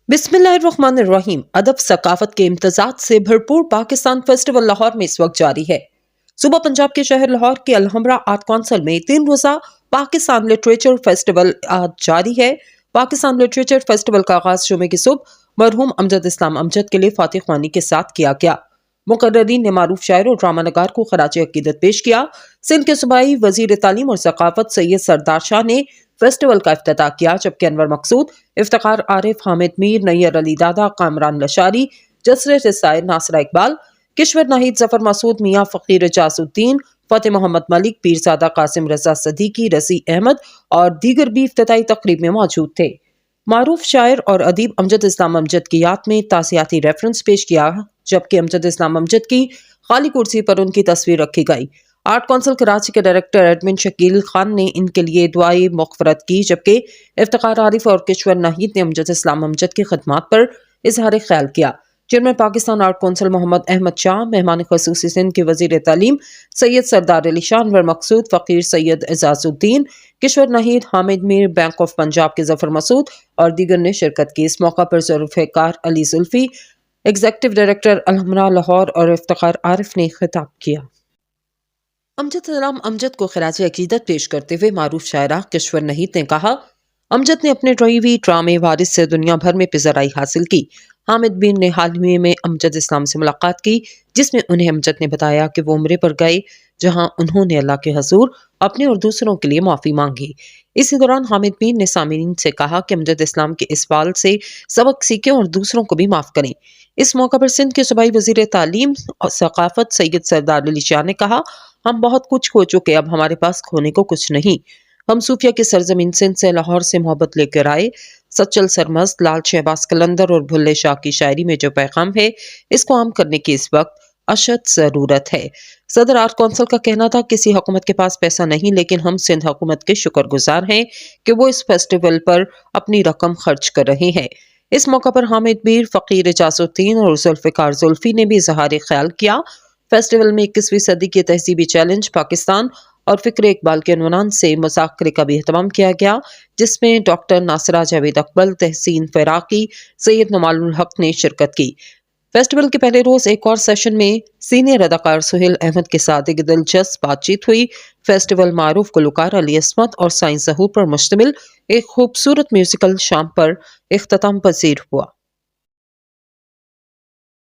बिस्मिल्लाहिर्रहमानिर्रहीम। अदब सकाफत के इम्तजाज से भरपूर पाकिस्तान फेस्टिवल लाहौर में इस वक्त जारी है। सुबह पंजाब के शहर लाहौर के अलहमरा आर्ट कौंसिल में 3 रोजा पाकिस्तान लिटरेचर फेस्टिवल आज जारी है। पाकिस्तान लिटरेचर फेस्टिवल का आगाज जुमे की सुबह मरहूम अमजद इस्लाम अमजद के लिए फातिह ख्वानी के साथ किया गया। मुकर्ररीन ने मारूफ शायर और ड्रामा नगार को खराज अकीदत पेश किया। सिंध के सूबाई वजीर तालीम और सकाफत सैयद सरदार शाह ने फेस्टिवल का इफ्तिताह किया, जबकि अनवर मकसूद, इफ्तिखार आरिफ, हामिद मीर, नैयर अली दादा, कामरान लशारी, जसर रसायर, नासरा इकबाल, किश्वर नाहिद, जफर मसूद, मियाँ फकीर जासुद्दीन, फतेह मोहम्मद मलिक, पीरजादा कासिम रजा सदीकी, रसी अहमद और दीगर भी इफ्तिताई तकरीब में मौजूद थे। मारूफ शायर और अदीब अमजद इस्लाम अमजद की याद में ताज़ियाती रेफरेंस पेश किया, जबकि अमजद इस्लाम अमजद की खाली कुर्सी पर उनकी तस्वीर रखी गई। आर्ट कौंसिल कराची के डायरेक्टर एडमिन शकील खान ने इनके लिए दुआई मग़फ़िरत की, जबकि इफ्तिखार आरिफ और किश्वर नाहिद ने अमजद इस्लाम अमजद की खिदमत पर इजहार ख्याल किया। जिनमें पाकिस्तान आर्ट कौंसिल मोहम्मद अहमद शाह, मेहमान ख़ुसूसी सिंध के वज़ीर तालीम सैयद सरदार अली शाह, अनवर मकसूद, फ़कीर सैयद एजाजुद्दीन, किश्वर नाहिद, हामिद मीर, बैंक ऑफ पंजाब के जफर मसूद और दीगर ने शिरकत की। इस मौका पर ज़ुल्फ़िकार अली जुल्फ़ी, एग्जीक्यूटिव डायरेक्टर अलहमरा लाहौर और इफ्तिखार आरिफ ने खिताब किया। अमजद इस्लाम अमजद को खराज अकीदत पेश करते हुए मारूफ शायरा किश्वर नाहिद ने कहा, अमजद ने अपने ड्राइवी ड्रामे वारिस से दुनिया भर में पिज़राई हासिल की। हामिद बिन ने हाल ही में अमजद इस्लाम से मुलाकात की, जिसमें उन्हें अमजद ने बताया कि वो उम्रे पर गए, जहां उन्होंने अल्लाह के हजूर अपने और दूसरों के लिए माफ़ी मांगी। इसी दौरान हामिद बिन ने सामीन से कहा कि अमजद इस्लाम के इस बाल से सबक सीखें और दूसरों को भी माफ़ करें। इस मौका पर सिंध के सूबाई वज़ीर तालीम और सकाफत सैयद सरदार अली शाह ने कहा, हम बहुत कुछ खो चुके, अब हमारे पास खोने को कुछ नहीं। हम सूफिया की सरजमीन सिंध से लाहौर से मोहब्बत लेकर आए। सच्चल सरमस्त, लाल शहबाज कलंदर और भुल्ले शाह की शायरी में जो पैगाम है, इसको आम करने की इस वक्त अशद जरूरत है। सदर आर्ट कौंसिल का कहना था, किसी हुकूमत के पास पैसा नहीं, लेकिन हम सिंध हुकूमत के शुक्रगुजार हैं कि वो इस फेस्टिवल पर अपनी रकम खर्च कर रहे हैं। इस मौका पर हामिद मीर, फकीर जासुद्दीन और जुल्फ़िकार जुल्फ़ी ने भी इजहार ख्याल किया। फेस्टिवल में 21वीं सदी के तहजीबी चैलेंज पाकिस्तान और फिक्र इकबाल के अनुमान से मुज़ाकरे का भी एहतमाम किया गया, जिसमें डॉक्टर नासरा जावेद अकबल, तहसीन फ़राकी, सैयद नमालुल हक ने शिरकत की। फेस्टिवल के पहले रोज एक और सेशन में सीनियर अदाकार सुहेल अहमद के साथ एक दिलचस्प बातचीत हुई। फेस्टिवल मारूफ गुलकार अली अस्मत और साइंस ज़हूर पर मुश्तमिल एक खूबसूरत म्यूजिकल शाम पर इख्तिताम पजीर हुआ।